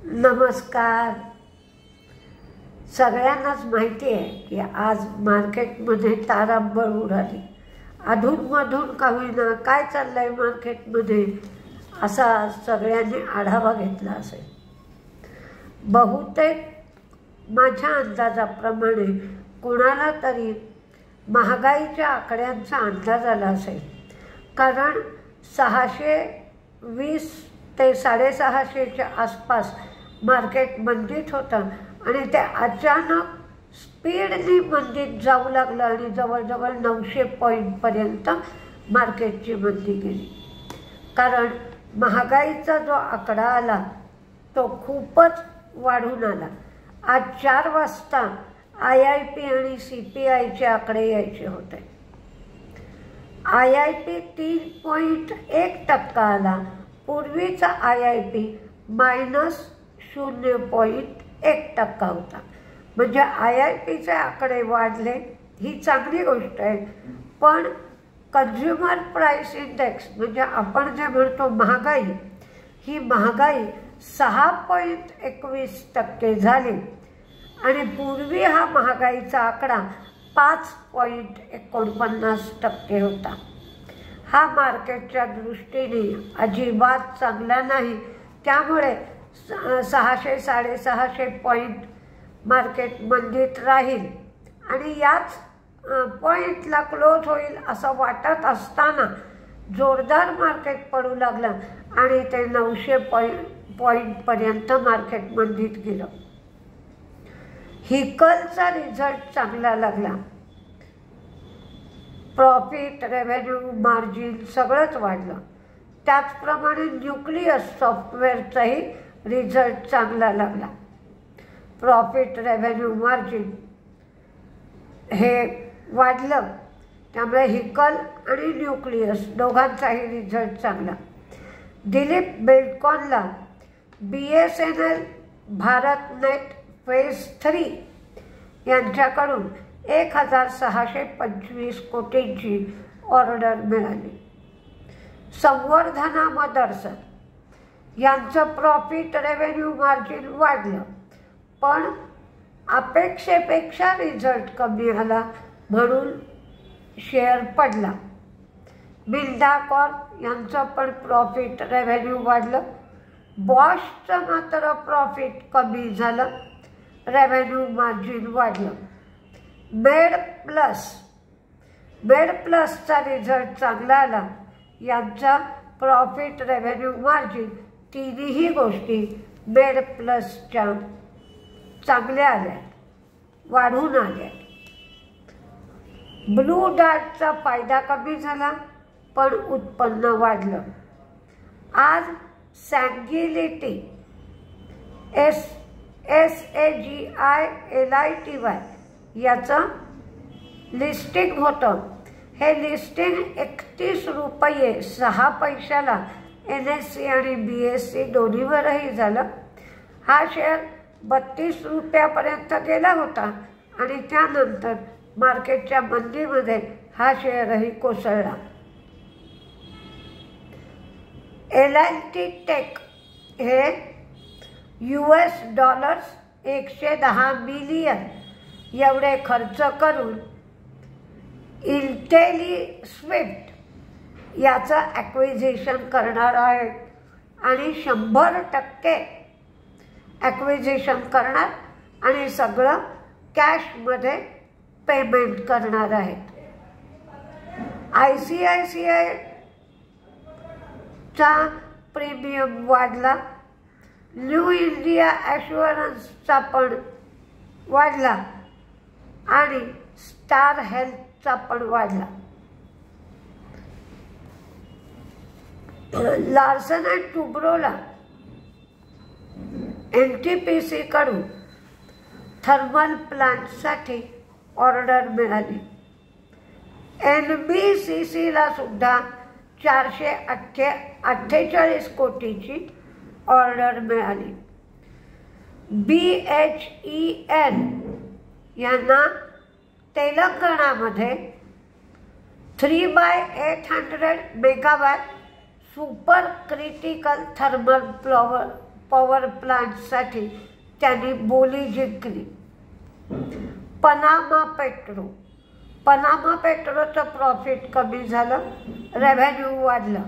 नमस्कार. सगळ्यांनाच माहिती आहे की आज मार्केटमध्ये तारांबळ उडाली. अधूनमधून का होईना काय चाललं आहे मार्केटमध्ये असा सगळ्यांनी आढावा घेतला असेल. बहुतेक माझ्या अंदाजाप्रमाणे कोणाला तरी महागाईच्या आकड्यांचा अंदाज आला असेल, कारण 620 ते 650च्या आसपास मार्केट मंदीत होतं आणि ते अचानक स्पीडनी मंदीत जाऊ लागलं आणि जवळजवळ 900 पॉईंटपर्यंत मार्केटची मंदी गेली. कारण महागाईचा जो आकडा आला तो खूपच वाढून आला. आज 4 वाजता IIP आणि CPIचे आकडे यायचे होते. IIP 3.1% आला. पूर्वीचा IIP -0.1% होता. म्हणजे IIPचे आकडे वाढले ही चांगली गोष्ट आहे. पण कन्झ्युमर प्राईस इंडेक्स म्हणजे आपण जे म्हणतो महागाई, ही महागाई 6.21% झाली आणि पूर्वी हा महागाईचा आकडा 5.49% होता. हा मार्केटच्या दृष्टीने अजिबात चांगला नाही. त्यामुळे 600-650 पॉईंट मार्केट मंदीत राहील आणि याच पॉईंटला क्लोज होईल असं वाटत असताना जोरदार मार्केट पडू लागलं आणि ते 900 पॉईंटपर्यंत मार्केट मंदीत गेलं. हिकलचा रिझल्ट चांगला लागला. प्रॉफिट, रेव्हेन्यू, मार्जिन सगळंच वाढलं. त्याचप्रमाणे न्यूक्लियस सॉफ्टवेअरचाही रिझल्ट चांगला लागला. प्रॉफिट, रेव्हेन्यू, मार्जिन हे वाढलं. त्यामुळे हिकल आणि न्यूक्लियस दोघांचाही रिझल्ट चांगला. दिलीप बिल्डकॉनला BSNL भारत नेट फेज 3 यांच्याकडून 1625 कोटींची ऑर्डर मिळाली. संवर्धना मदर्सन यांचं प्रॉफिट, रेव्हेन्यू, मार्जिन वाढलं, पण अपेक्षेपेक्षा रिझल्ट कमी आला म्हणून शेअर पडला. मिल्डा कॉर्प यांचं पण प्रॉफिट, रेव्हेन्यू वाढलं. बॉशचं मात्र प्रॉफिट कमी झालं, रेव्हेन्यू, मार्जिन वाढलं. मेड प्लसचा रिझल्ट चांगला आला. यांचा प्रॉफिट, रेव्हेन्यू, मार्जिन तिन्ही गोष्टी मेड प्लसच्या चांगल्या आल्या, वाढून आल्या. ब्लू डार्टचा फायदा कमी झाला पण उत्पन्न वाढलं. आज सॅंगिलिटी SAGI-LITY याचं लिस्टिंग होतं. हे लिस्टिंग 31 रुपये 6 पैशाला NSE आणि BSE दोन्हीवरही झालं. हा शेअर 32 रुपयापर्यंत गेला होता आणि त्यानंतर मार्केटच्या मंदीमध्ये हा शेअरही कोसळला. LNT टेक हे $110 मिलियन एवढे खर्च करून इंटेलिस्विफ्ट याचं ॲक्विजिशन करणार आहे आणि 100% ॲक्विजिशन करणार आणि सगळं कॅशमध्ये पेमेंट करणार आहे. ICICIचा प्रीमियम वाढला. न्यू इंडिया ॲश्युरन्सचा पण वाढला आणि स्टार हेल्थचा पण वाढला. लार्सन अँड टुब्रोला NTPC कडून थर्मल प्लांटसाठी ऑर्डर मिळाली. NBCCला सुद्धा 448 कोटीची ऑर्डर मिळाली. BHEL यांना तेलंगणामध्ये 3/800 megawatt super critical thermal power प्लांटसाठी त्यांनी बोली जिंकली. पनामा पेट्रोचं प्रॉफिट कमी झालं, रेव्हेन्यू वाढलं.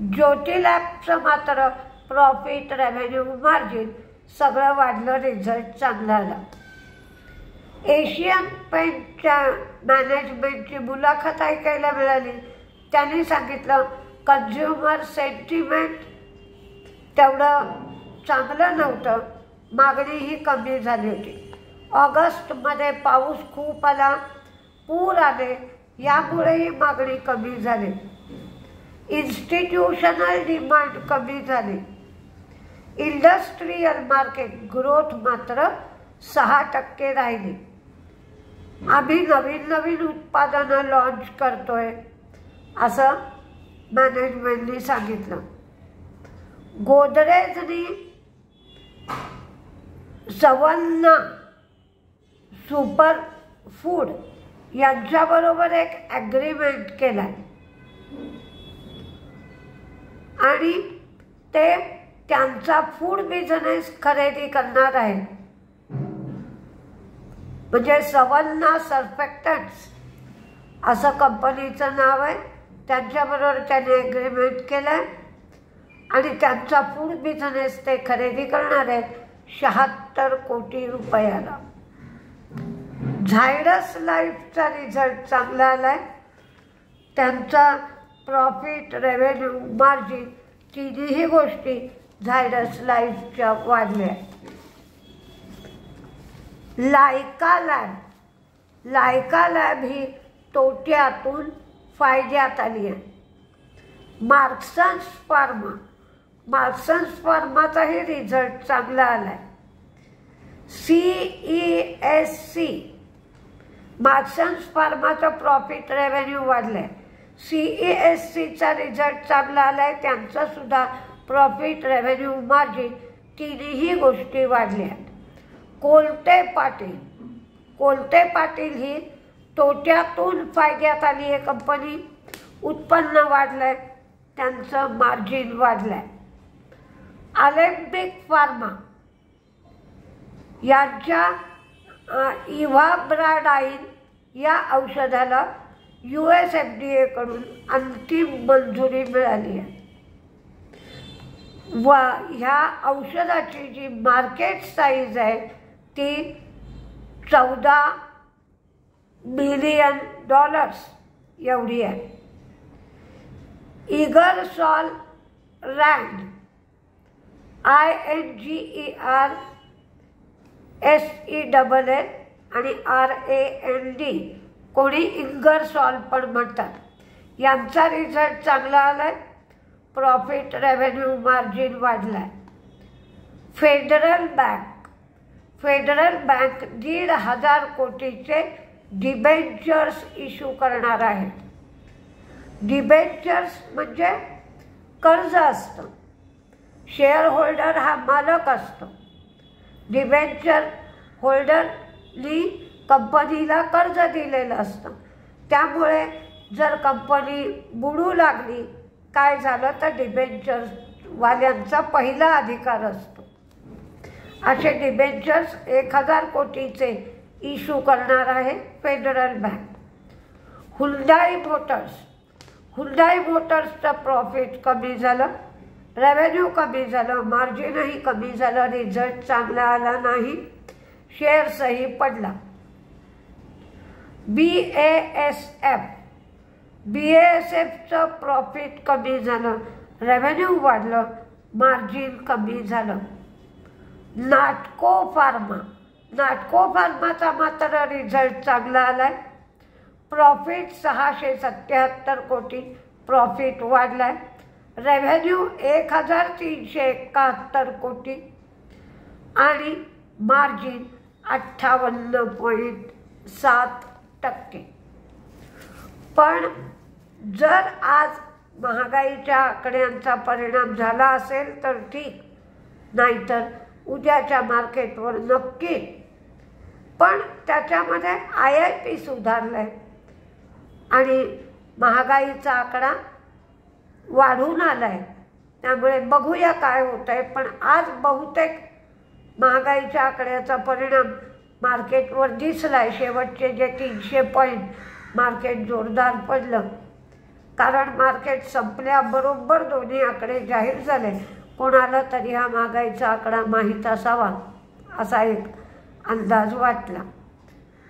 ज्योती लॅबचं मात्र प्रॉफिट, रेव्हेन्यू, मार्जिन सगळं वाढलं, रिझल्ट चांगला आला. एशियन पेंटच्या मॅनेजमेंटची मुलाखत ऐकायला मिळाली. त्यांनी सांगितलं कन्झ्युमर सेंटिमेंट तेवढं चांगलं नव्हतं, मागणीही कमी झाली होती. ऑगस्टमध्ये पाऊस खूप आला, पूर आले, यामुळेही मागणी कमी झाली. इन्स्टिट्यूशनल डिमांड कमी झाली. इंडस्ट्रियल मार्केट ग्रोथ मात्र 6% राहिली. आम्ही नवीन उत्पादनं लॉन्च करतोय असं मॅनेजमेंटनी सांगितलं. गोदरेजनी सवलना सुपर फूड यांच्याबरोबर एक ॲग्रीमेंट केला आणि ते त्यांचा फूड बिझनेस खरेदी करणार आहे. म्हणजे सवलना सर्फेक्टंट्स असं कंपनीचं नाव आहे. त्यांच्याबरोबर त्याने ॲग्रीमेंट केलं आहे आणि त्यांचा फूड बिझनेस ते खरेदी करणार आहेत 76 कोटी रुपयाला. झायडस लाईफचा रिझल्ट चांगला आला आहे. त्यांचा प्रॉफिट, रेव्हेन्यू, मार्जिन तिन्ही गोष्टी झायडस लाईफच्या वाढल्या. लायका लॅब ही तोट्यातून फायद्यात आली आहे. मार्क्सन्स फार्माचाही रिझल्ट चांगला आला आहे. CESC मार्क्सन्स फार्माचा प्रॉफिट, रेव्हेन्यू वाढलं आहे. CESCचा रिझल्ट चांगला आला आहे. त्यांचा सुद्धा प्रॉफिट, रेव्हेन्यू, मार्जिन तिन्ही गोष्टी वाढल्या. कोलते पाटील ही तोट्यातून फायद्यात आली आहे कंपनी. उत्पन्न वाढलं आहे, त्यांचं मार्जिन वाढलं आहे. अलेम्बिक फार्मा यांच्या इव्हाब्राडाइन या औषधाला US FDA कडून अंतिम मंजुरी मिळाली आहे व ह्या औषधाची जी मार्केट साईज आहे ती $14 बिलियन एवढी आहे. इगरसॉल रँड INGERSELL आणि RAND कोणी इंगरसॉल पण म्हणतात. यांचा रिझल्ट चांगला आला आहे. प्रॉफिट, रेव्हेन्यू, मार्जिन वाढला आहे. फेडरल बँक 1,500 कोटीचे डिबेंचर्स इश्यू करणार आहेत. डिबेंचर्स म्हणजे कर्ज असतं. शेअर होल्डर हा मालक असतो. डिबेंचर होल्डरनी कंपनीला कर्ज दिलेलं असतं. त्यामुळे जर कंपनी बुडू लागली, काय झालं तर डिबेंचर्सवाल्यांचा पहिला अधिकार असतो. असे डिबेंचर्स 1,000 कोटीचे इश्यू करणार आहे फेडरल बँक. हुंडाई मोटर्सचं प्रॉफिट कमी झालं, रेव्हेन्यू कमी झालं, मार्जिनही कमी झालं, रिझल्ट चांगला आला नाही, शेअर्सही पडला. BASFचं प्रॉफिट कमी झालं, रेव्हेन्यू वाढलं, मार्जिन कमी झालं. नाटको फार्माचा मात्र रिझल्ट चांगला आला आहे. प्रॉफिट 677 कोटी प्रॉफिट वाढला आहे. रेव्हेन्यू 1,371 कोटी आणि मार्जिन 58.7%. पण जर आज महागाईच्या आकड्यांचा परिणाम झाला असेल तर ठीक, नाहीतर उद्याच्या मार्केटवर नक्की. पण त्याच्यामध्ये IIP सुधारलं आहे आणि महागाईचा आकडा वाढून आला आहे. त्यामुळे बघूया काय होतं आहे. पण आज बहुतेक महागाईच्या आकड्याचा परिणाम मार्केटवर दिसला आहे. शेवटचे जे 300 पॉईंट मार्केट जोरदार पडलं, कारण मार्केट संपल्याबरोबर दोन्ही आकडे जाहीर झाले. कोणाला तरी हा महागाईचा आकडा माहीत असावा असा एक अंदाज वाटला.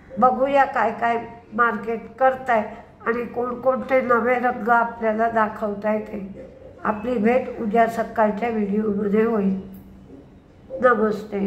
बघूया काय काय मार्केट करत आहे आणि कोणकोणते नवे रंग आपल्याला दाखवता येते. आपली भेट उद्या सकाळच्या व्हिडिओमध्ये होईल. नमस्ते.